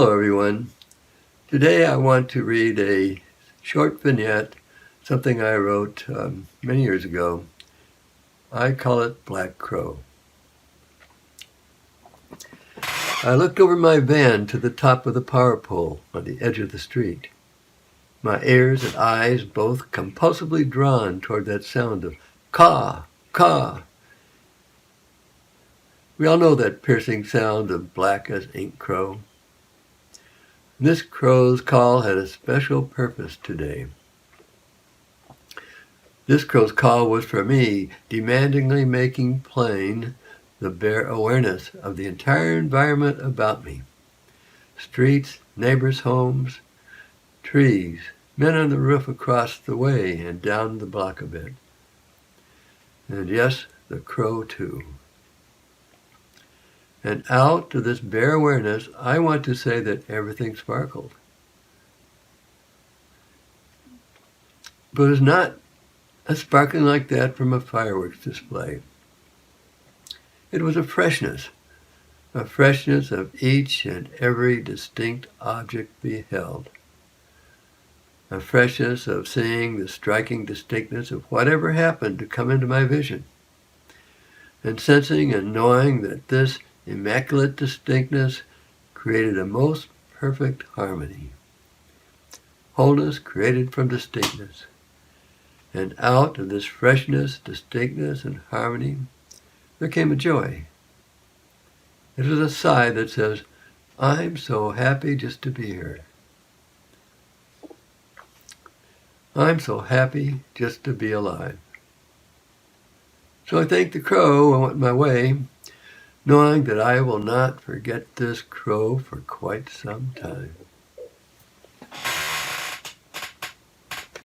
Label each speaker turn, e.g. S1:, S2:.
S1: Hello everyone. Today I want to read a short vignette, something I wrote many years ago. I call it Black Crow. I looked over my van to the top of the power pole on the edge of the street. My ears and eyes both compulsively drawn toward that sound of caw, caw. We all know that piercing sound of black as ink crow. This crow's call had a special purpose today. This crow's call was for me, demandingly making plain the bare awareness of the entire environment about me. Streets, neighbors' homes, trees, men on the roof across the way and down the block a bit. And yes, the crow too. And out of this bare awareness, I want to say that everything sparkled. But it's not a sparkling like that from a fireworks display. It was a freshness of each and every distinct object beheld. A freshness of seeing the striking distinctness of whatever happened to come into my vision. And sensing and knowing that this immaculate distinctness created a most perfect harmony. Wholeness created from distinctness. And out of this freshness, distinctness, and harmony, there came a joy. It was a sigh that says, I'm so happy just to be here. I'm so happy just to be alive. So I thanked the crow and went my way, knowing that I will not forget this crow for quite some time.